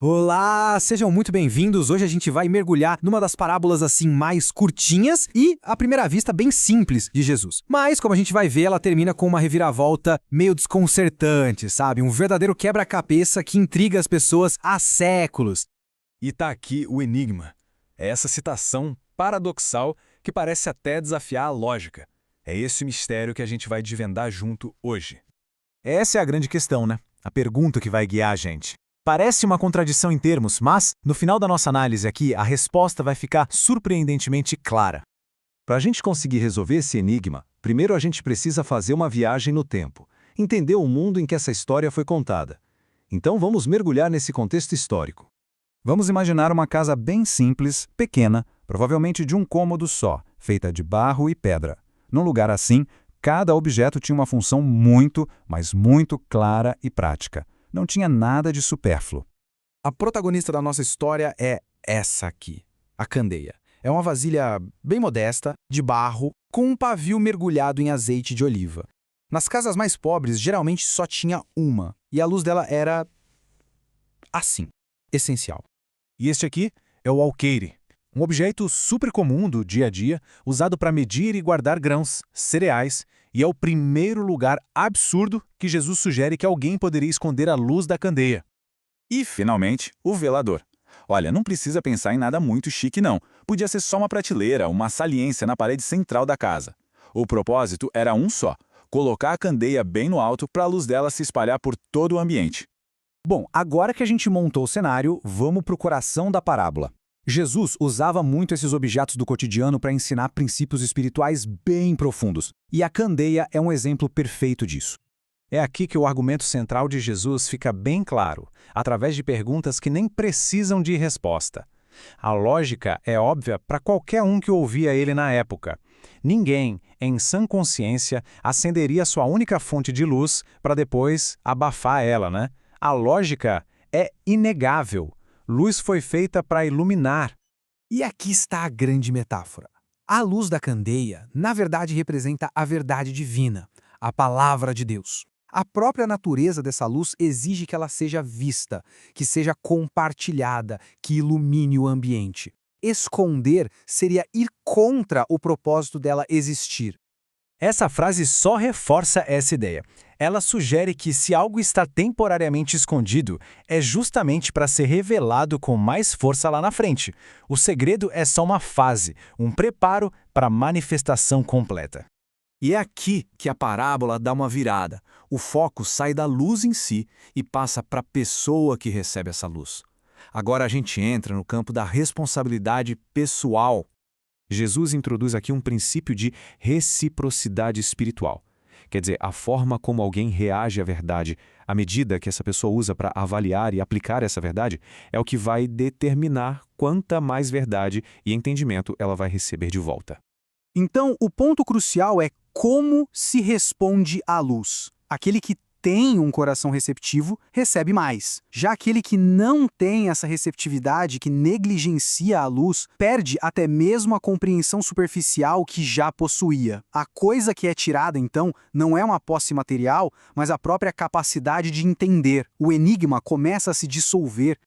Olá, sejam muito bem-vindos. Hoje a gente vai mergulhar numa das parábolas assim mais curtinhas e, à primeira vista, bem simples de Jesus. Mas, como a gente vai ver, ela termina com uma reviravolta meio desconcertante, sabe? Um verdadeiro quebra-cabeça que intriga as pessoas há séculos. E tá aqui o enigma. É essa citação paradoxal que parece até desafiar a lógica. É esse o mistério que a gente vai desvendar junto hoje. Essa é a grande questão, né? A pergunta que vai guiar a gente. Parece uma contradição em termos, mas, no final da nossa análise aqui, a resposta vai ficar surpreendentemente clara. Para a gente conseguir resolver esse enigma, primeiro a gente precisa fazer uma viagem no tempo, entender o mundo em que essa história foi contada. Então vamos mergulhar nesse contexto histórico. Vamos imaginar uma casa bem simples, pequena, provavelmente de um cômodo só, feita de barro e pedra. Num lugar assim, cada objeto tinha uma função muito, mas muito clara e prática. Não tinha nada de supérfluo. A protagonista da nossa história é essa aqui, a candeia. É uma vasilha bem modesta, de barro, com um pavio mergulhado em azeite de oliva. Nas casas mais pobres, geralmente só tinha uma, e a luz dela era assim, essencial. E este aqui é o alqueire, um objeto super comum do dia a dia, usado para medir e guardar grãos, cereais, e é o primeiro lugar absurdo que Jesus sugere que alguém poderia esconder a luz da candeia. E, finalmente, o velador. Olha, não precisa pensar em nada muito chique não. Podia ser só uma prateleira, uma saliência na parede central da casa. O propósito era um só: colocar a candeia bem no alto para a luz dela se espalhar por todo o ambiente. Bom, agora que a gente montou o cenário, vamos para o coração da parábola. Jesus usava muito esses objetos do cotidiano para ensinar princípios espirituais bem profundos, e a candeia é um exemplo perfeito disso. É aqui que o argumento central de Jesus fica bem claro, através de perguntas que nem precisam de resposta. A lógica é óbvia para qualquer um que ouvia ele na época. Ninguém, em sã consciência, acenderia sua única fonte de luz para depois abafar ela, né? A lógica é inegável. Luz foi feita para iluminar. E aqui está a grande metáfora. A luz da candeia, na verdade, representa a verdade divina, a palavra de Deus. A própria natureza dessa luz exige que ela seja vista, que seja compartilhada, que ilumine o ambiente. Esconder seria ir contra o propósito dela existir. Essa frase só reforça essa ideia. Ela sugere que se algo está temporariamente escondido, é justamente para ser revelado com mais força lá na frente. O segredo é só uma fase, um preparo para a manifestação completa. E é aqui que a parábola dá uma virada. O foco sai da luz em si e passa para a pessoa que recebe essa luz. Agora a gente entra no campo da responsabilidade pessoal. Jesus introduz aqui um princípio de reciprocidade espiritual. Quer dizer, a forma como alguém reage à verdade, a medida que essa pessoa usa para avaliar e aplicar essa verdade, é o que vai determinar quanta mais verdade e entendimento ela vai receber de volta. Então, o ponto crucial é como se responde à luz. Aquele que tem um coração receptivo recebe mais. Já aquele que não tem essa receptividade, que negligencia a luz, perde até mesmo a compreensão superficial que já possuía. A coisa que é tirada, então, não é uma posse material, mas a própria capacidade de entender. O enigma começa a se dissolver.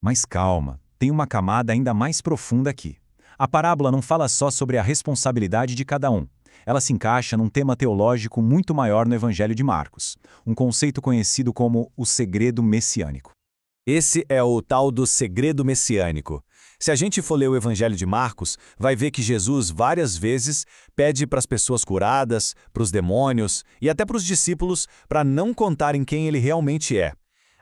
Mas calma, tem uma camada ainda mais profunda aqui. A parábola não fala só sobre a responsabilidade de cada um. Ela se encaixa num tema teológico muito maior no Evangelho de Marcos, um conceito conhecido como o segredo messiânico. Esse é o tal do segredo messiânico. Se a gente for ler o Evangelho de Marcos, vai ver que Jesus várias vezes pede para as pessoas curadas, para os demônios e até para os discípulos para não contarem quem ele realmente é.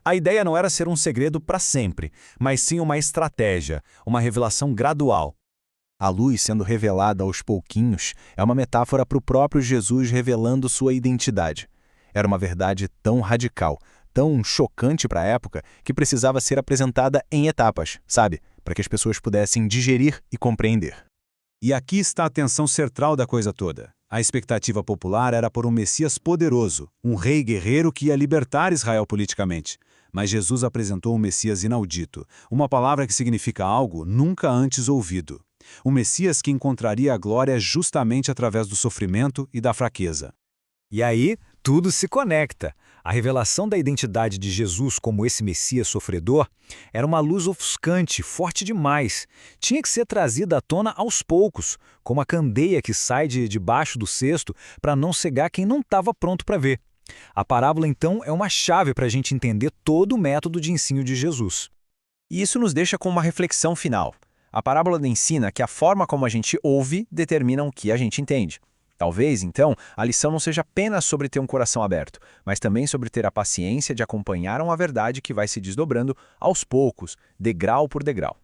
A ideia não era ser um segredo para sempre, mas sim uma estratégia, uma revelação gradual. A luz sendo revelada aos pouquinhos é uma metáfora para o próprio Jesus revelando sua identidade. Era uma verdade tão radical, tão chocante para a época, que precisava ser apresentada em etapas, sabe? Para que as pessoas pudessem digerir e compreender. E aqui está a tensão central da coisa toda. A expectativa popular era por um Messias poderoso, um rei guerreiro que ia libertar Israel politicamente. Mas Jesus apresentou um Messias inaudito, uma palavra que significa algo nunca antes ouvido. Um Messias que encontraria a glória justamente através do sofrimento e da fraqueza. E aí, tudo se conecta. A revelação da identidade de Jesus como esse Messias sofredor era uma luz ofuscante, forte demais. Tinha que ser trazida à tona aos poucos, como a candeia que sai de debaixo do cesto para não cegar quem não estava pronto para ver. A parábola, então, é uma chave para a gente entender todo o método de ensino de Jesus. E isso nos deixa com uma reflexão final. A parábola ensina que a forma como a gente ouve determina o que a gente entende. Talvez, então, a lição não seja apenas sobre ter um coração aberto, mas também sobre ter a paciência de acompanhar uma verdade que vai se desdobrando aos poucos, degrau por degrau.